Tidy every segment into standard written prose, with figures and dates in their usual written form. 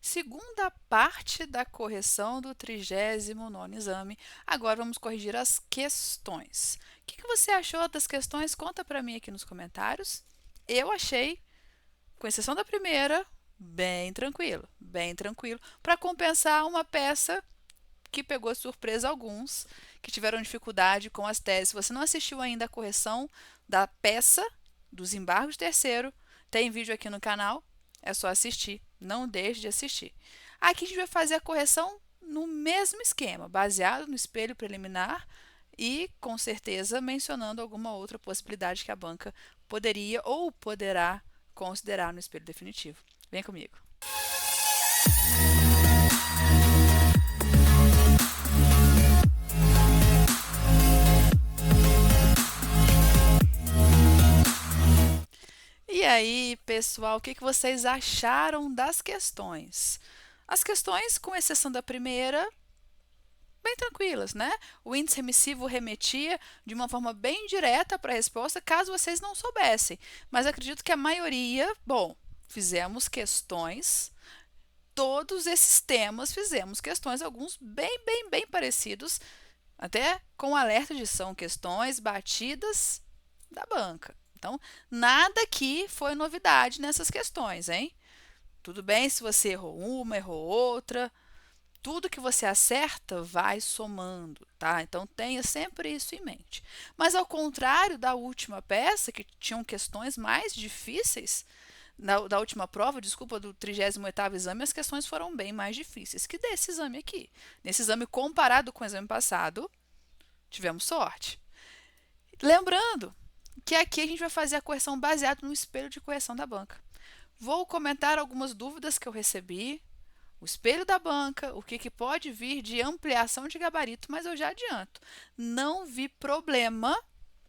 Segunda parte da correção do 39º exame. Agora vamos corrigir as questões. O que você achou das questões? Conta para mim aqui nos comentários. Eu achei, com exceção da primeira, bem tranquilo, para compensar uma peça que pegou de surpresa alguns que tiveram dificuldade com as teses. Se você não assistiu ainda a correção da peça dos embargos de terceiro, tem vídeo aqui no canal, é só assistir, não deixe de assistir. Aqui a gente vai fazer a correção no mesmo esquema, baseado no espelho preliminar e, com certeza, mencionando alguma outra possibilidade que a banca poderia ou poderá considerar no espelho definitivo. Vem comigo. E aí, pessoal, o que vocês acharam das questões? As questões, com exceção da primeira, bem tranquilas, né? O índice remissivo remetia de uma forma bem direta para a resposta, caso vocês não soubessem. Mas acredito que a maioria, bom, fizemos questões, todos esses temas fizemos questões, alguns bem parecidos, até com alerta de são questões batidas da banca. Então, nada aqui foi novidade nessas questões, hein? Tudo bem se você errou uma, errou outra. Tudo que você acerta vai somando, tá? Então tenha sempre isso em mente. Mas ao contrário da última peça, que tinham questões mais difíceis, da última prova, desculpa, do 38º exame, as questões foram bem mais difíceis que desse exame aqui. Nesse exame, comparado com o exame passado, tivemos sorte. Lembrando que aqui a gente vai fazer a correção baseada no espelho de correção da banca. Vou comentar algumas dúvidas que eu recebi, o espelho da banca, o que pode vir de ampliação de gabarito, mas eu já adianto, não vi problema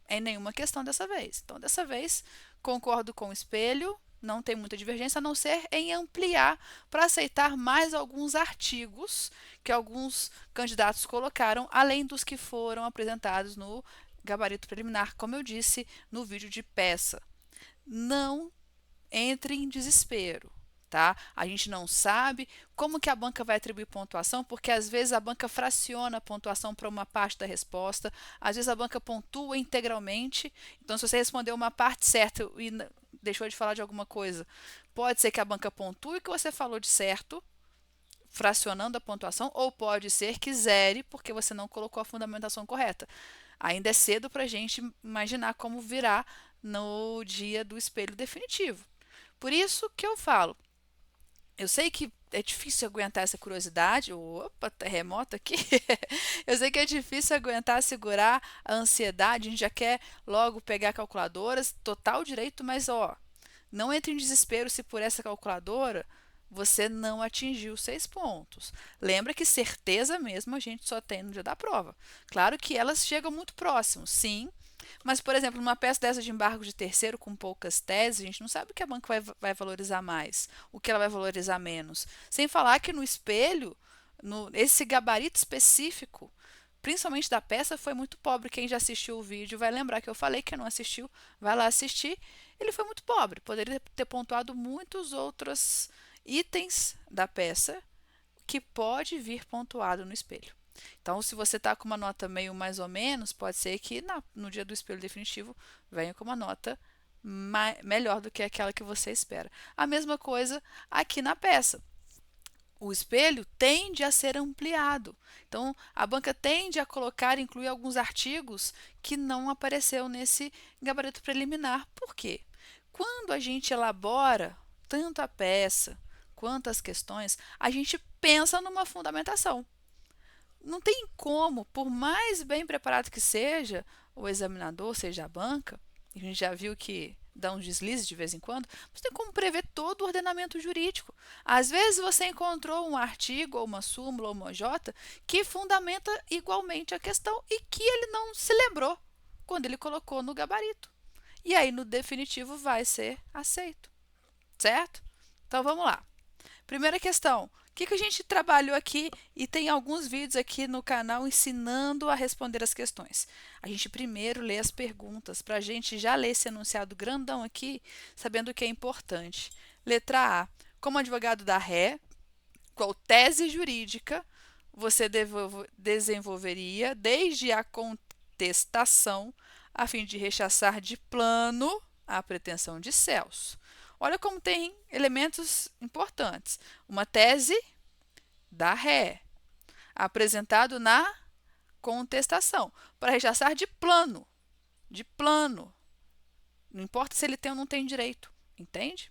em nenhuma questão dessa vez. Então, dessa vez, concordo com o espelho, não tem muita divergência, a não ser em ampliar para aceitar mais alguns artigos que alguns candidatos colocaram, além dos que foram apresentados no gabarito preliminar, como eu disse no vídeo de peça. Não entre em desespero. Tá? A gente não sabe como que a banca vai atribuir pontuação, porque às vezes a banca fraciona a pontuação para uma parte da resposta, às vezes a banca pontua integralmente. Então, se você respondeu uma parte certa e deixou de falar de alguma coisa, pode ser que a banca pontue o que você falou de certo, fracionando a pontuação, ou pode ser que zere porque você não colocou a fundamentação correta. Ainda é cedo para a gente imaginar como virá no dia do espelho definitivo. Por isso que eu falo, eu sei que é difícil aguentar essa curiosidade. Opa, terremoto aqui. Eu sei que é difícil aguentar, segurar a ansiedade. A gente já quer logo pegar calculadoras, total direito, mas ó, não entre em desespero se por essa calculadora você não atingiu 6 pontos. Lembra que certeza mesmo a gente só tem no dia da prova. Claro que elas chegam muito próximo, sim, mas, por exemplo, numa peça dessa de embargo de terceiro com poucas teses, a gente não sabe o que a banca vai valorizar mais, o que ela vai valorizar menos. Sem falar que no espelho, esse gabarito específico, principalmente da peça, foi muito pobre. Quem já assistiu o vídeo vai lembrar que eu falei, que não assistiu, vai lá assistir. Ele foi muito pobre, poderia ter pontuado muitos outros itens da peça que pode vir pontuado no espelho. Então, se você está com uma nota meio mais ou menos, pode ser que no dia do espelho definitivo venha com uma nota melhor do que aquela que você espera. A mesma coisa aqui na peça. O espelho tende a ser ampliado. Então, a banca tende a colocar, incluir alguns artigos que não apareceu nesse gabarito preliminar. Por quê? Quando a gente elabora tanto a peça quanto as questões, a gente pensa numa fundamentação. Não tem como, por mais bem preparado que seja o examinador, seja a banca, a gente já viu que dá uns deslizes de vez em quando, você tem como prever todo o ordenamento jurídico. Às vezes você encontrou um artigo, ou uma súmula, ou uma J, que fundamenta igualmente a questão e que ele não se lembrou quando ele colocou no gabarito. E aí, no definitivo, vai ser aceito. Certo? Então, vamos lá. Primeira questão, o que a gente trabalhou aqui e tem alguns vídeos aqui no canal ensinando a responder as questões. A gente primeiro lê as perguntas, para a gente já ler esse enunciado grandão aqui, sabendo o que é importante. Letra A, como advogado da ré, qual tese jurídica você desenvolveria desde a contestação a fim de rechaçar de plano a pretensão de Celso. Olha como tem elementos importantes. Uma tese da ré, apresentado na contestação, para rechaçar de plano. De plano. Não importa se ele tem ou não tem direito, entende?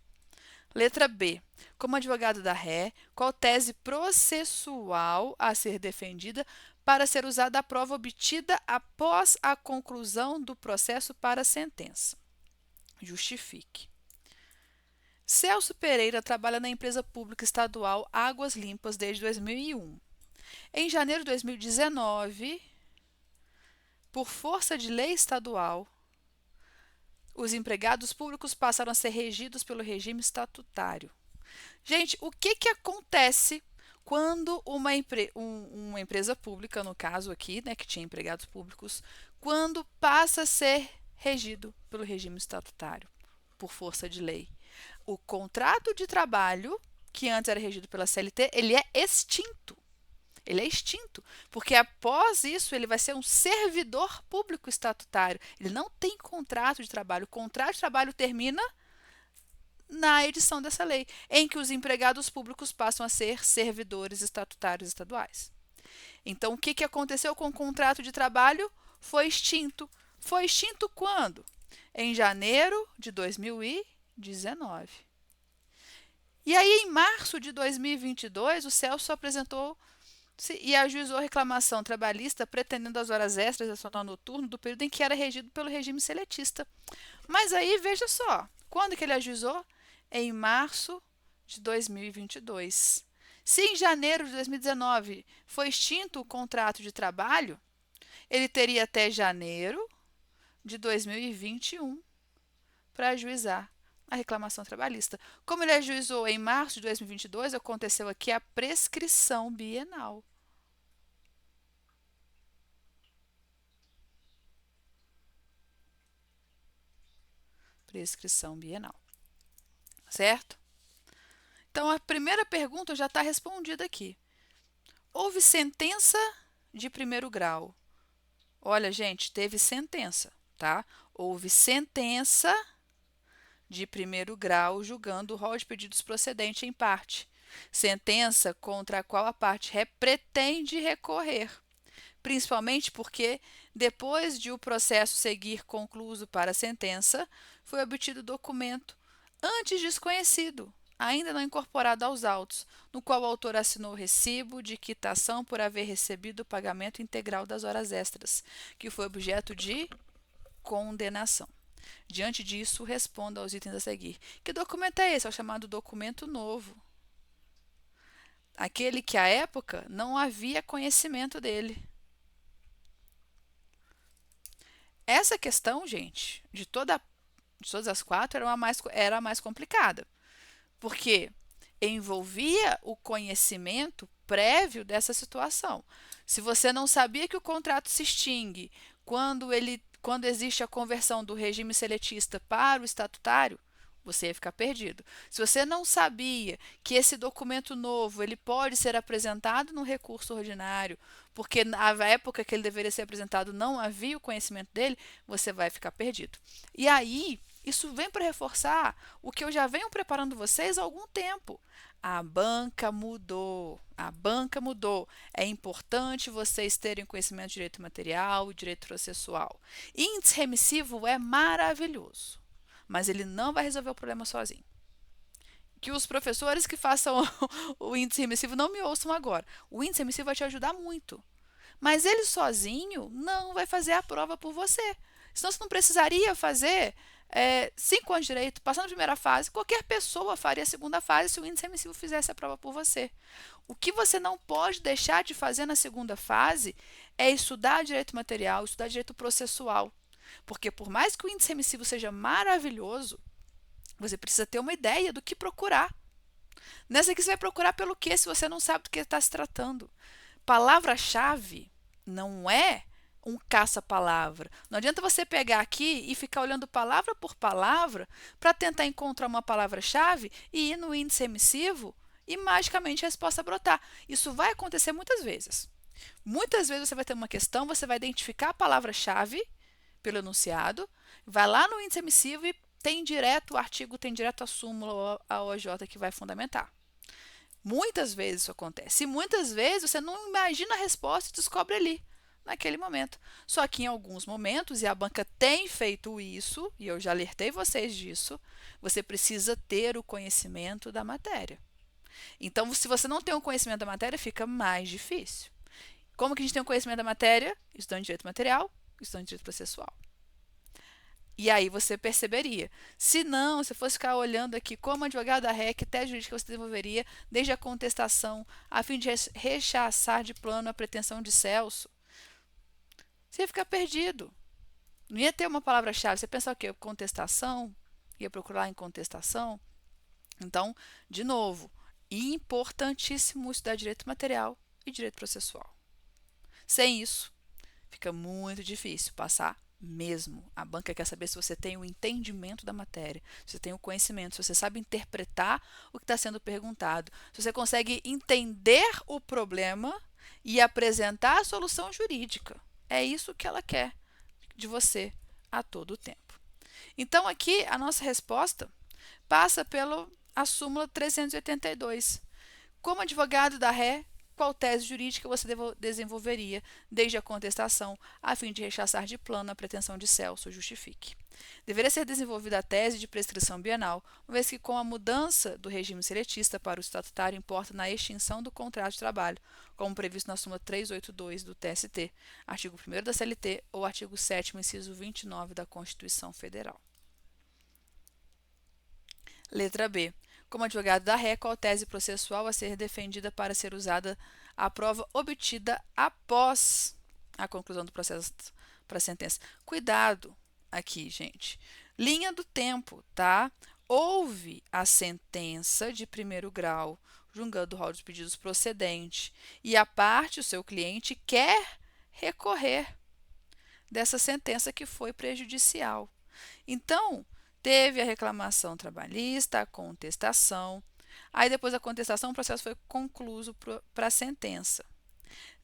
Letra B. Como advogado da ré, qual tese processual a ser defendida para ser usada a prova obtida após a conclusão do processo para a sentença? Justifique. Celso Pereira trabalha na empresa pública estadual Águas Limpas desde 2001. Em janeiro de 2019, por força de lei estadual, os empregados públicos passaram a ser regidos pelo regime estatutário. Gente, o que acontece quando uma empresa pública, no caso aqui, né, que tinha empregados públicos, quando passa a ser regido pelo regime estatutário, por força de lei? O contrato de trabalho, que antes era regido pela CLT, ele é extinto. Ele é extinto, porque após isso ele vai ser um servidor público estatutário. Ele não tem contrato de trabalho. O contrato de trabalho termina na edição dessa lei, em que os empregados públicos passam a ser servidores estatutários estaduais. Então, o que aconteceu com o contrato de trabalho? Foi extinto. Foi extinto quando? Em janeiro de 2019. E aí, em março de 2022, o Celso apresentou e ajuizou a reclamação trabalhista pretendendo as horas extras e adicional noturno do período em que era regido pelo regime seletista. Mas aí, veja só, quando que ele ajuizou? Em março de 2022. Se em janeiro de 2019 foi extinto o contrato de trabalho, ele teria até janeiro de 2021 para ajuizar a reclamação trabalhista. Como ele ajuizou em março de 2022, aconteceu aqui a prescrição bienal. Prescrição bienal. Certo? Então, a primeira pergunta já está respondida aqui. Houve sentença de primeiro grau. Olha, gente, teve sentença, tá? Houve sentença de primeiro grau julgando o rol de pedidos procedente em parte. Sentença contra a qual a parte pretende recorrer, principalmente porque, depois de o processo seguir concluído para a sentença, foi obtido documento antes desconhecido, ainda não incorporado aos autos, no qual o autor assinou o recibo de quitação por haver recebido o pagamento integral das horas extras, que foi objeto de condenação. Diante disso, responda aos itens a seguir. Que documento é esse? É o chamado documento novo. Aquele que, à época, não havia conhecimento dele. Essa questão, gente, de todas as quatro, era a mais complicada, porque envolvia o conhecimento prévio dessa situação. Se você não sabia que o contrato se extingue quando existe a conversão do regime seletista para o estatutário, você ia ficar perdido. Se você não sabia que esse documento novo ele pode ser apresentado no recurso ordinário, porque na época que ele deveria ser apresentado não havia o conhecimento dele, você vai ficar perdido. E aí, isso vem para reforçar o que eu já venho preparando vocês há algum tempo. A banca mudou. A banca mudou. É importante vocês terem conhecimento de direito material e direito processual. Índice remissivo é maravilhoso, mas ele não vai resolver o problema sozinho. Que os professores que façam o índice remissivo não me ouçam agora. O índice remissivo vai te ajudar muito, mas ele sozinho não vai fazer a prova por você. Senão você não precisaria fazer 5 anos de direito, passando a primeira fase, qualquer pessoa faria a segunda fase se o índice remissivo fizesse a prova por você. O que você não pode deixar de fazer na segunda fase é estudar direito material, estudar direito processual. Porque por mais que o índice remissivo seja maravilhoso, você precisa ter uma ideia do que procurar. Nessa aqui você vai procurar pelo quê, se você não sabe do que está se tratando. Palavra-chave não é um caça-palavra. Não adianta você pegar aqui e ficar olhando palavra por palavra para tentar encontrar uma palavra-chave e ir no índice remissivo e magicamente a resposta brotar. Isso vai acontecer muitas vezes. Muitas vezes você vai ter uma questão, você vai identificar a palavra-chave pelo enunciado, vai lá no índice emissivo e tem direto o artigo, tem direto a súmula ou a OJ que vai fundamentar. Muitas vezes isso acontece. E muitas vezes você não imagina a resposta e descobre ali, naquele momento. Só que em alguns momentos, e a banca tem feito isso, e eu já alertei vocês disso, você precisa ter o conhecimento da matéria. Então, se você não tem o conhecimento da matéria, fica mais difícil. Como que a gente tem o conhecimento da matéria? Estudando direito material, estudando direito processual. E aí você perceberia. Se não, se fosse ficar olhando aqui como advogado da REC, tese jurídica você desenvolveria desde a contestação, a fim de rechaçar de plano a pretensão de Celso, você ia ficar perdido. Não ia ter uma palavra-chave. Você pensa o quê? Contestação? Ia procurar em contestação? Então, de novo, importantíssimo estudar direito material e direito processual. Sem isso, fica muito difícil passar mesmo. A banca quer saber se você tem o entendimento da matéria, se você tem o conhecimento, se você sabe interpretar o que está sendo perguntado, se você consegue entender o problema e apresentar a solução jurídica. É isso que ela quer de você a todo o tempo. Então, aqui, a nossa resposta passa pela súmula 382. Como advogado da ré, qual tese jurídica você desenvolveria desde a contestação, a fim de rechaçar de plano a pretensão de Celso, justifique. Deveria ser desenvolvida a tese de prescrição bienal, uma vez que com a mudança do regime seletista para o estatutário importa na extinção do contrato de trabalho, como previsto na súmula 382 do TST, artigo 1º da CLT ou artigo 7º, inciso 29 da Constituição Federal. Letra B. Como advogado da ré, qual tese processual a ser defendida para ser usada a prova obtida após a conclusão do processo para a sentença? Cuidado aqui, gente. Linha do tempo, tá? Houve a sentença de primeiro grau, julgando o rol dos pedidos procedente, e a parte, o seu cliente, quer recorrer dessa sentença que foi prejudicial. Então, teve a reclamação trabalhista, a contestação. Aí, depois da contestação, o processo foi concluído para a sentença.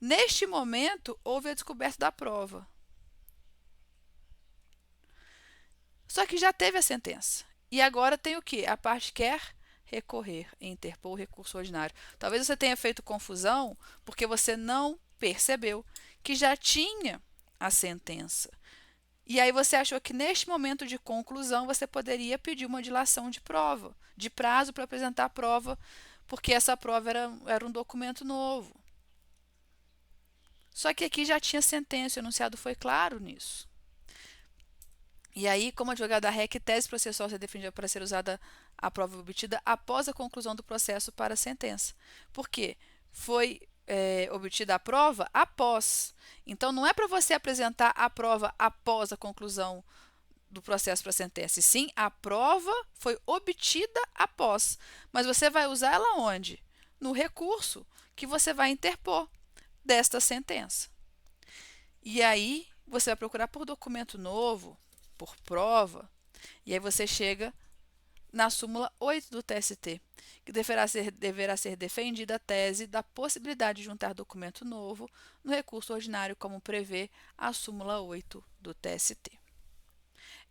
Neste momento, houve a descoberta da prova. Só que já teve a sentença. E agora tem o quê? A parte quer recorrer, interpor o recurso ordinário. Talvez você tenha feito confusão porque você não percebeu que já tinha a sentença. E aí você achou que neste momento de conclusão você poderia pedir uma dilação de prova, de prazo para apresentar a prova, porque essa prova era um documento novo. Só que aqui já tinha sentença, o enunciado foi claro nisso. E aí, como advogado da REC, tese processual se defendida para ser usada a prova obtida após a conclusão do processo para a sentença. Por quê? Foi obtida a prova após. Então, não é para você apresentar a prova após a conclusão do processo para a sentença. E sim, a prova foi obtida após. Mas você vai usar ela onde? No recurso que você vai interpor desta sentença. E aí, você vai procurar por documento novo, por prova, e aí você chega na súmula 8 do TST, que deverá ser defendida a tese da possibilidade de juntar documento novo no recurso ordinário, como prevê a súmula 8 do TST.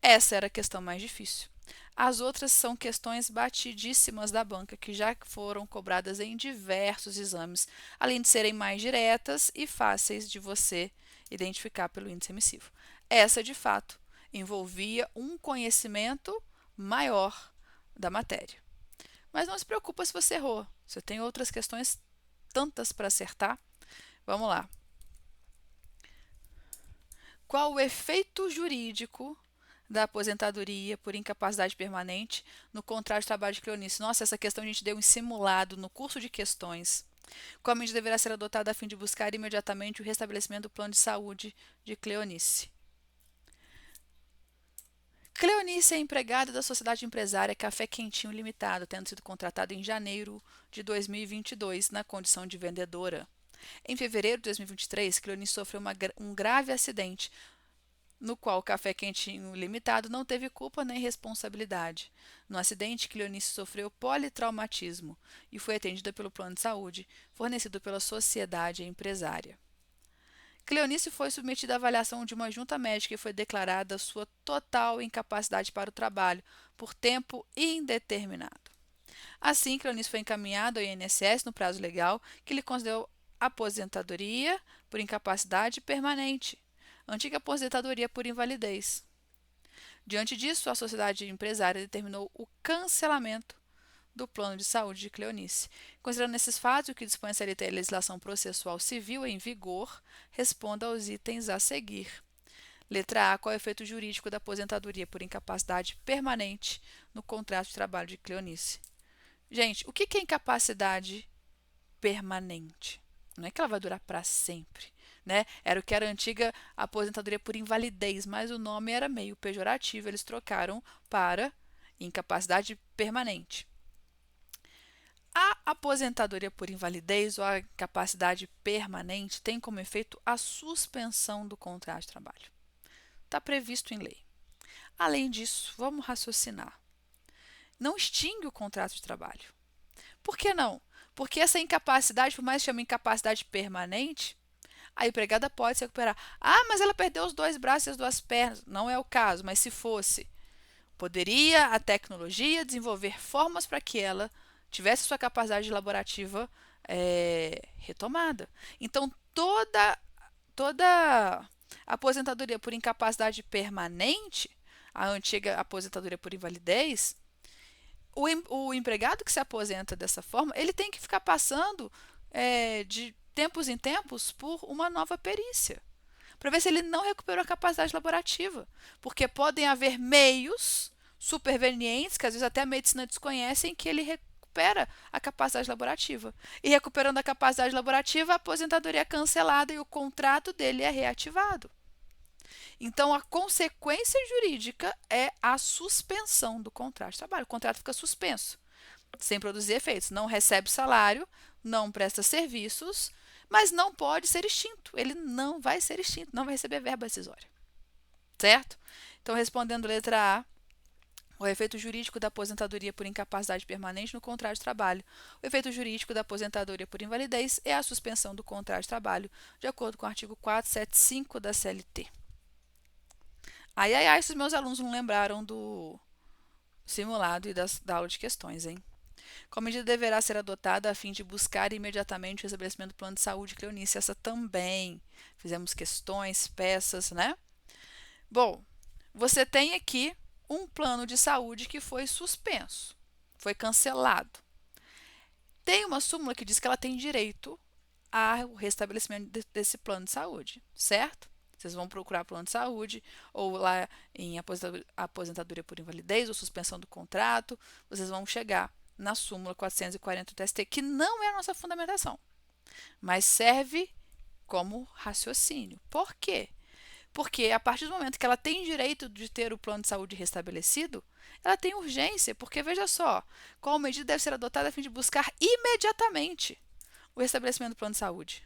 Essa era a questão mais difícil. As outras são questões batidíssimas da banca, que já foram cobradas em diversos exames, além de serem mais diretas e fáceis de você identificar pelo índice emissivo. Essa, de fato, envolvia um conhecimento maior da matéria. Mas não se preocupa se você errou. Você tem outras questões tantas para acertar. Vamos lá. Qual o efeito jurídico da aposentadoria por incapacidade permanente no contrato de trabalho de Cleonice? Nossa, essa questão a gente deu em simulado no curso de questões. Qual medida deverá ser adotada a fim de buscar imediatamente o restabelecimento do plano de saúde de Cleonice? Cleonice é empregada da sociedade empresária Café Quentinho Limitado, tendo sido contratada em janeiro de 2022 na condição de vendedora. Em fevereiro de 2023, Cleonice sofreu um grave acidente no qual o Café Quentinho Limitado não teve culpa nem responsabilidade. No acidente, Cleonice sofreu politraumatismo e foi atendida pelo plano de saúde, fornecido pela sociedade empresária. Cleonice foi submetida à avaliação de uma junta médica e foi declarada sua total incapacidade para o trabalho por tempo indeterminado. Assim, Cleonice foi encaminhada ao INSS no prazo legal, que lhe concedeu aposentadoria por incapacidade permanente, antiga aposentadoria por invalidez. Diante disso, a sociedade empresária determinou o cancelamento do plano de saúde de Cleonice. Considerando esses fatos, o que dispõe a CLT e a legislação processual civil em vigor, responda aos itens a seguir. Letra A. Qual é o efeito jurídico da aposentadoria por incapacidade permanente no contrato de trabalho de Cleonice? Gente, o que é incapacidade permanente? Não é que ela vai durar para sempre, né? Era o que era a antiga aposentadoria por invalidez, mas o nome era meio pejorativo, eles trocaram para incapacidade permanente. A aposentadoria por invalidez ou a incapacidade permanente tem como efeito a suspensão do contrato de trabalho. Está previsto em lei. Além disso, vamos raciocinar. Não extingue o contrato de trabalho. Por que não? Porque essa incapacidade, por mais que chame incapacidade permanente, a empregada pode se recuperar. Ah, mas ela perdeu os 2 braços e as 2 pernas. Não é o caso, mas se fosse, poderia a tecnologia desenvolver formas para que ela tivesse sua capacidade laborativa retomada. Então, toda aposentadoria por incapacidade permanente, a antiga aposentadoria por invalidez, o empregado que se aposenta dessa forma, ele tem que ficar passando de tempos em tempos por uma nova perícia, para ver se ele não recuperou a capacidade laborativa, porque podem haver meios supervenientes, que às vezes até a medicina desconhece, em que ele recupera a capacidade laborativa. E recuperando a capacidade laborativa, a aposentadoria é cancelada e o contrato dele é reativado. Então, a consequência jurídica é a suspensão do contrato de trabalho. O contrato fica suspenso, sem produzir efeitos. Não recebe salário, não presta serviços, mas não pode ser extinto. Ele não vai ser extinto, não vai receber verba decisória. Certo? Então, respondendo a letra A, o efeito jurídico da aposentadoria por incapacidade permanente no contrato de trabalho. O efeito jurídico da aposentadoria por invalidez é a suspensão do contrato de trabalho, de acordo com o artigo 475 da CLT. Ai, ai, ai, se os meus alunos não lembraram do simulado e da aula de questões, hein? Qual medida deverá ser adotada a fim de buscar imediatamente o estabelecimento do plano de saúde, Cleonice? Essa também. Fizemos questões, peças, né? Bom, você tem aqui um plano de saúde que foi suspenso, foi cancelado. Tem uma súmula que diz que ela tem direito ao restabelecimento desse plano de saúde, certo? Vocês vão procurar plano de saúde, ou lá em aposentadoria por invalidez, ou suspensão do contrato, vocês vão chegar na súmula 440 do TST, que não é a nossa fundamentação, mas serve como raciocínio. Por quê? Porque a partir do momento que ela tem direito de ter o plano de saúde restabelecido, ela tem urgência, porque veja só, qual medida deve ser adotada a fim de buscar imediatamente o restabelecimento do plano de saúde?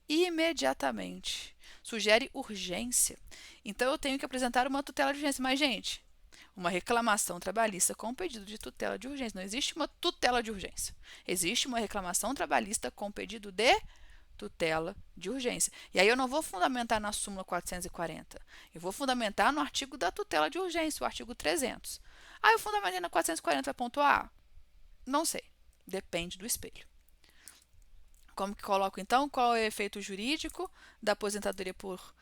Imediatamente. Sugere urgência. Então, eu tenho que apresentar uma tutela de urgência. Mas, gente, uma reclamação trabalhista com pedido de tutela de urgência. Não existe uma tutela de urgência. Existe uma reclamação trabalhista com pedido de tutela de urgência. E aí eu não vou fundamentar na súmula 440. Eu vou fundamentar no artigo da tutela de urgência, o artigo 300. Ah, eu fundamentei na 440, vai pontuar? Não sei. Depende do espelho. Como que coloco, então, qual é o efeito jurídico da aposentadoria por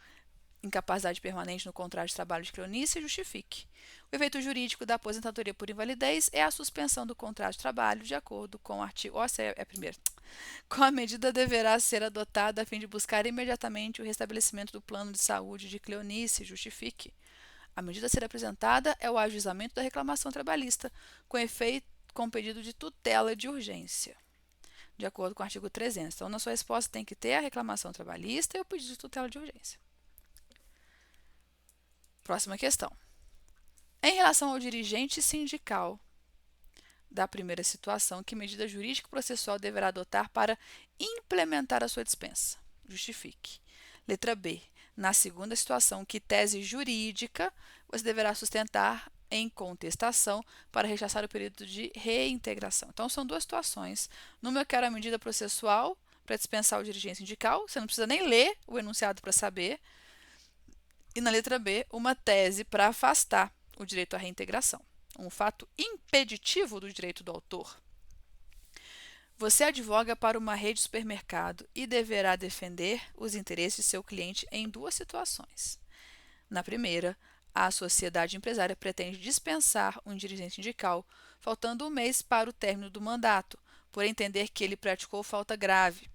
incapacidade permanente no contrato de trabalho de Cleonice? Justifique. O efeito jurídico da aposentadoria por invalidez é a suspensão do contrato de trabalho, de acordo com o artigo... Essa é a primeira. Qual a medida deverá ser adotada a fim de buscar imediatamente o restabelecimento do plano de saúde de Cleonice? Justifique. A medida a ser apresentada é o ajuizamento da reclamação trabalhista, com pedido de tutela de urgência, de acordo com o artigo 300. Então, na sua resposta tem que ter a reclamação trabalhista e o pedido de tutela de urgência. Próxima questão. Em relação ao dirigente sindical da primeira situação, que medida jurídico-processual deverá adotar para implementar a sua dispensa? Justifique. Letra B. Na segunda situação, que tese jurídica você deverá sustentar em contestação para rechaçar o período de reintegração. Então, são duas situações. Numa, eu quero a medida processual para dispensar o dirigente sindical, você não precisa nem ler o enunciado para saber. E na letra B, uma tese para afastar o direito à reintegração, um fato impeditivo do direito do autor. Você advoga para uma rede de supermercado e deverá defender os interesses de seu cliente em duas situações. Na primeira, a sociedade empresária pretende dispensar um dirigente sindical, faltando um mês para o término do mandato, por entender que ele praticou falta grave.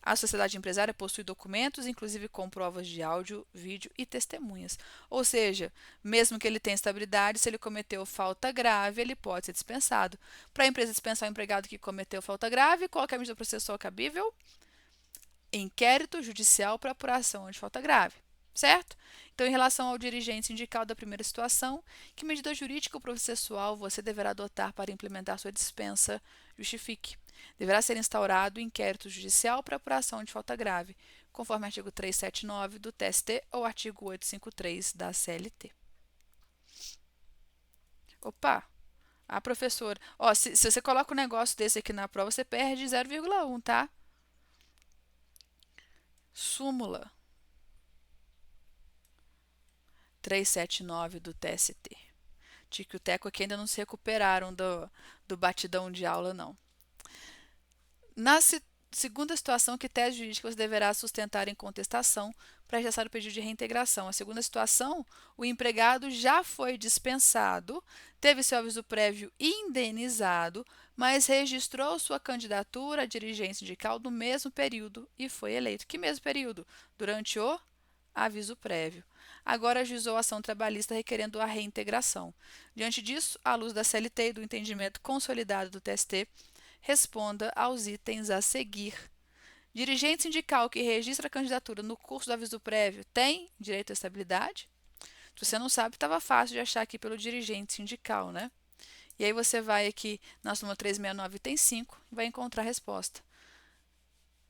A sociedade empresária possui documentos, inclusive com provas de áudio, vídeo e testemunhas. Ou seja, mesmo que ele tenha estabilidade, se ele cometeu falta grave, ele pode ser dispensado. Para a empresa dispensar o empregado que cometeu falta grave, qual é a medida processual cabível? Inquérito judicial para apuração de falta grave, certo? Então, em relação ao dirigente sindical da primeira situação, que medida jurídica ou processual você deverá adotar para implementar sua dispensa? Justifique. Deverá ser instaurado inquérito judicial para apuração de falta grave, conforme artigo 379 do TST ou artigo 853 da CLT. Opa! Professora, se você coloca um negócio desse aqui na prova, você perde 0,1, tá? Súmula 379 do TST. Tico e o Teco aqui ainda não se recuperaram do batidão de aula, não. Na segunda situação, que tese jurídica você deverá sustentar em contestação para rechaçar o pedido de reintegração? A segunda situação, o empregado já foi dispensado, teve seu aviso prévio indenizado, mas registrou sua candidatura à dirigente sindical no mesmo período e foi eleito. Que mesmo período? Durante o aviso prévio. Agora ajuizou a ação trabalhista requerendo a reintegração. Diante disso, à luz da CLT e do entendimento consolidado do TST, responda aos itens a seguir. Dirigente sindical que registra a candidatura no curso do aviso prévio tem direito à estabilidade? Se você não sabe, estava fácil de achar aqui pelo dirigente sindical, né? E aí você vai aqui na súmula 369, item 5, e vai encontrar a resposta.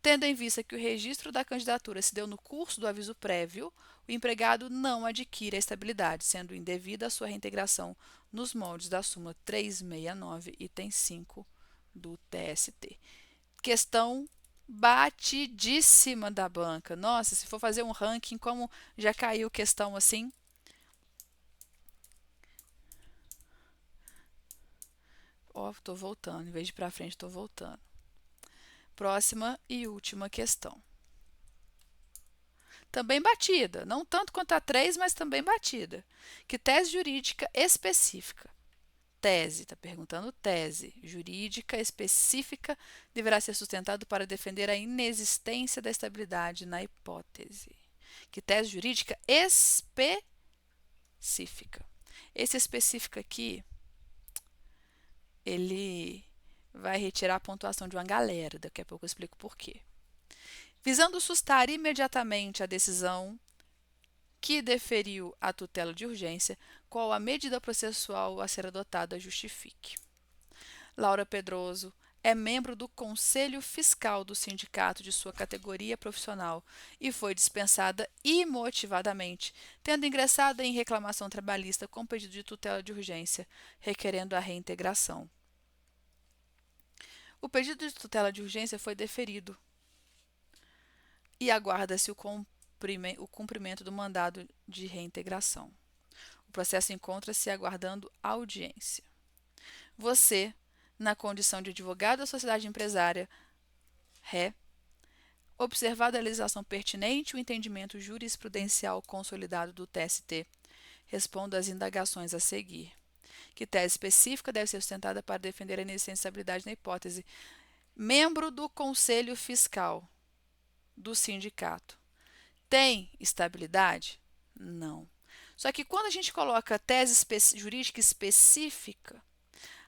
Tendo em vista que o registro da candidatura se deu no curso do aviso prévio, o empregado não adquire a estabilidade, sendo indevida a sua reintegração nos moldes da súmula 369, item 5 do TST. Questão batidíssima da banca. Nossa, se for fazer um ranking, como já caiu questão assim? Estou voltando, em vez de ir para frente, estou voltando. Próxima e última questão. Também batida, não tanto quanto a 3, mas também batida. Que tese jurídica específica? Tese, está perguntando tese jurídica específica deverá ser sustentado para defender a inexistência da estabilidade na hipótese. Que tese jurídica específica? Esse específico aqui, ele vai retirar a pontuação de uma galera, daqui a pouco eu explico por quê. Visando sustar imediatamente a decisão que deferiu a tutela de urgência, qual a medida processual a ser adotada justifique. Laura Pedroso é membro do Conselho Fiscal do sindicato de sua categoria profissional e foi dispensada imotivadamente, tendo ingressado em reclamação trabalhista com pedido de tutela de urgência, requerendo a reintegração. O pedido de tutela de urgência foi deferido e aguarda-se o cumprimento do mandado de reintegração. O processo encontra-se aguardando audiência. Você, na condição de advogado da sociedade empresária, observada a legislação pertinente e o entendimento jurisprudencial consolidado do TST, responda às indagações a seguir. Que tese específica deve ser sustentada para defender a inexistência de estabilidade na hipótese? Membro do Conselho Fiscal do sindicato tem estabilidade? Não. Só que quando a gente coloca tese jurídica específica,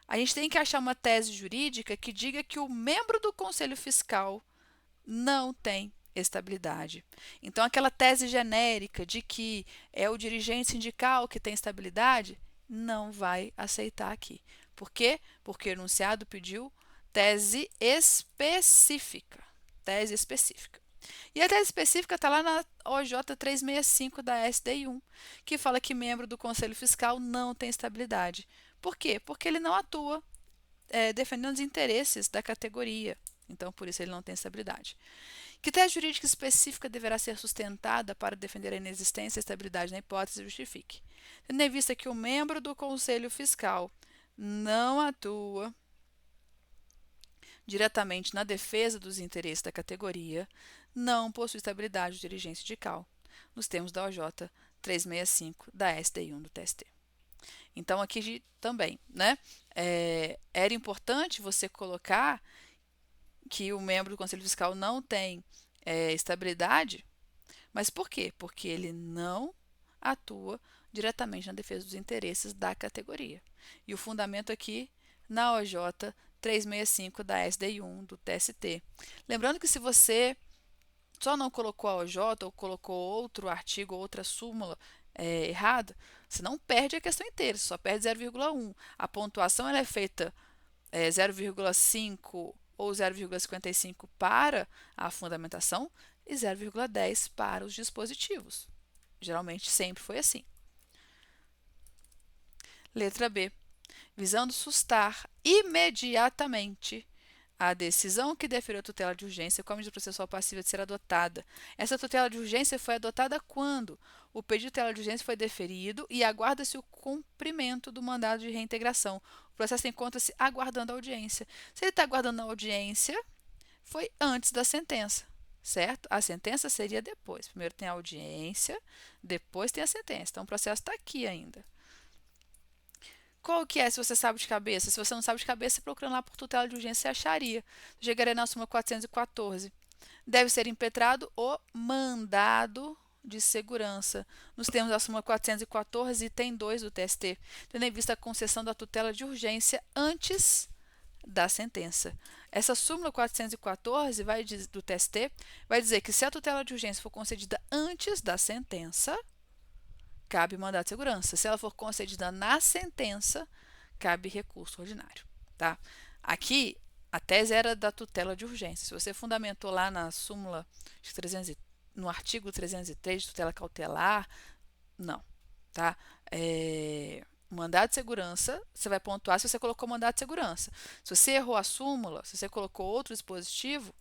a gente tem que achar uma tese jurídica que diga que o membro do Conselho Fiscal não tem estabilidade. Então, aquela tese genérica de que é o dirigente sindical que tem estabilidade, não vai aceitar aqui. Por quê? Porque o enunciado pediu tese específica. Tese específica. E a tese específica está lá na OJ 365 da SDI1, que fala que membro do Conselho Fiscal não tem estabilidade. Por quê? Porque ele não atua defendendo os interesses da categoria. Então, por isso ele não tem estabilidade. Que tese jurídica específica deverá ser sustentada para defender a inexistência e estabilidade na hipótese justifique? Tendo em vista que o membro do Conselho Fiscal não atua diretamente na defesa dos interesses da categoria, não possui estabilidade de dirigência sindical, nos termos da OJ 365 da SDI1 do TST. Então, aqui também, né? Era importante você colocar que o membro do Conselho Fiscal não tem estabilidade, mas por quê? Porque ele não atua diretamente na defesa dos interesses da categoria. E o fundamento aqui na OJ 365 da SDI1 do TST. Lembrando que se você só não colocou a OJ ou colocou outro artigo, outra súmula errada, você não perde a questão inteira, você só perde 0,1. A pontuação ela é feita 0,5 ou 0,55 para a fundamentação e 0,10 para os dispositivos. Geralmente sempre foi assim. Letra B. Visando sustar imediatamente a decisão que deferiu a tutela de urgência com a medida processual passível de ser adotada. Essa tutela de urgência foi adotada quando o pedido de tutela de urgência foi deferido e aguarda-se o cumprimento do mandado de reintegração. O processo encontra-se aguardando a audiência. Se ele está aguardando a audiência, foi antes da sentença, certo? A sentença seria depois. Primeiro tem a audiência, depois tem a sentença. Então, o processo está aqui ainda. Qual que é, se você sabe de cabeça? Se você não sabe de cabeça, procurando lá por tutela de urgência, você acharia. Chegaria na súmula 414. Deve ser impetrado o mandado de segurança. Nos termos da súmula 414, item 2 do TST, tendo em vista a concessão da tutela de urgência antes da sentença. Essa súmula 414 do TST vai dizer que se a tutela de urgência for concedida antes da sentença, cabe mandado de segurança. Se ela for concedida na sentença, cabe recurso ordinário. Tá? Aqui, a tese era da tutela de urgência. Se você fundamentou lá na súmula, no artigo 303 de tutela cautelar, não. Tá? Mandado de segurança, você vai pontuar se você colocou mandado de segurança. Se você errou a súmula, se você colocou outro dispositivo,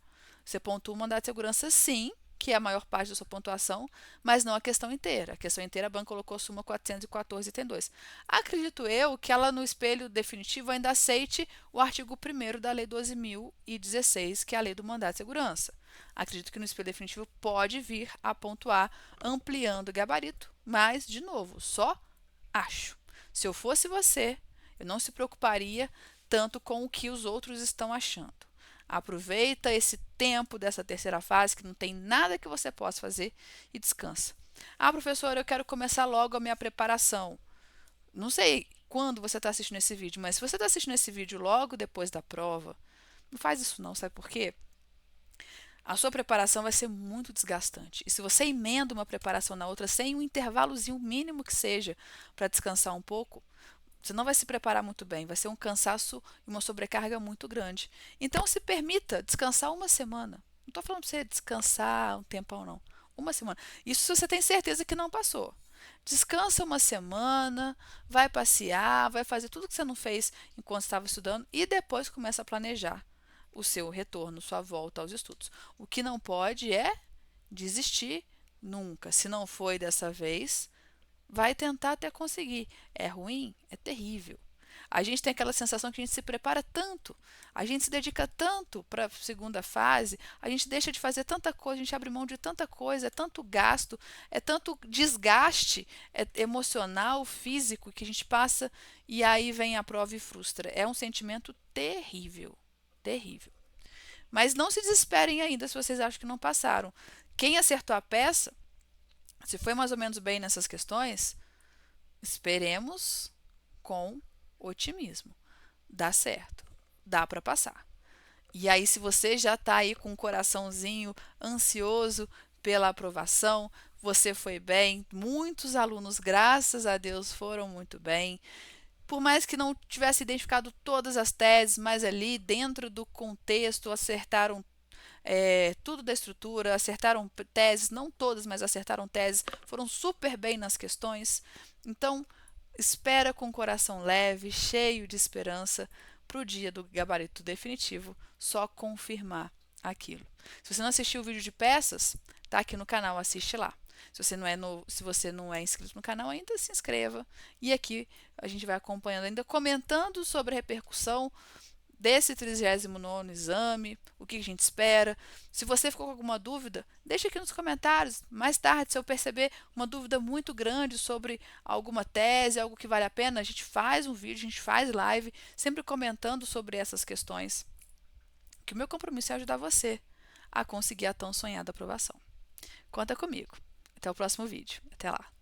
você pontua o mandado de segurança sim, que é a maior parte da sua pontuação, mas não a questão inteira. A questão inteira a banca colocou súmula 414, item 2. Acredito eu que ela no espelho definitivo ainda aceite o artigo 1º da Lei 12.016, que é a Lei do Mandado de Segurança. Acredito que no espelho definitivo pode vir a pontuar ampliando o gabarito, mas, de novo, só acho. Se eu fosse você, eu não se preocuparia tanto com o que os outros estão achando. Aproveita esse tempo dessa terceira fase, que não tem nada que você possa fazer, e descansa. Ah, professora, eu quero começar logo a minha preparação. Não sei quando você está assistindo esse vídeo, mas se você está assistindo esse vídeo logo depois da prova, não faz isso não, sabe por quê? A sua preparação vai ser muito desgastante. E se você emenda uma preparação na outra sem um intervalozinho mínimo que seja para descansar um pouco, você não vai se preparar muito bem, vai ser um cansaço e uma sobrecarga muito grande. Então, se permita descansar uma semana. Não estou falando para você descansar um tempão, não. Uma semana. Isso se você tem certeza que não passou. Descansa uma semana, vai passear, vai fazer tudo que você não fez enquanto estava estudando e depois começa a planejar o seu retorno, sua volta aos estudos. O que não pode é desistir nunca. Se não foi dessa vez, vai tentar até conseguir. É ruim? É terrível. A gente tem aquela sensação que a gente se prepara tanto, a gente se dedica tanto para a segunda fase, a gente deixa de fazer tanta coisa, a gente abre mão de tanta coisa, é tanto gasto, é tanto desgaste emocional, físico que a gente passa e aí vem a prova e frustra. É um sentimento terrível, terrível. Mas não se desesperem ainda se vocês acham que não passaram. Quem acertou a peça, se foi mais ou menos bem nessas questões, esperemos com otimismo. Dá certo, dá para passar. E aí, se você já está aí com o coraçãozinho ansioso pela aprovação, você foi bem, muitos alunos, graças a Deus, foram muito bem. Por mais que não tivesse identificado todas as teses, mas ali dentro do contexto acertaram tudo da estrutura, acertaram teses, não todas, mas acertaram teses, foram super bem nas questões. Então, espera com o coração leve, cheio de esperança para o dia do gabarito definitivo, só confirmar aquilo. Se você não assistiu o vídeo de peças, tá aqui no canal, assiste lá. Se você não é inscrito no canal ainda, se inscreva. E aqui a gente vai acompanhando ainda, comentando sobre a repercussão desse 39º exame, o que a gente espera. Se você ficou com alguma dúvida, deixa aqui nos comentários. Mais tarde, se eu perceber uma dúvida muito grande sobre alguma tese, algo que vale a pena, a gente faz um vídeo, a gente faz live, sempre comentando sobre essas questões. Que o meu compromisso é ajudar você a conseguir a tão sonhada aprovação. Conta comigo. Até o próximo vídeo. Até lá.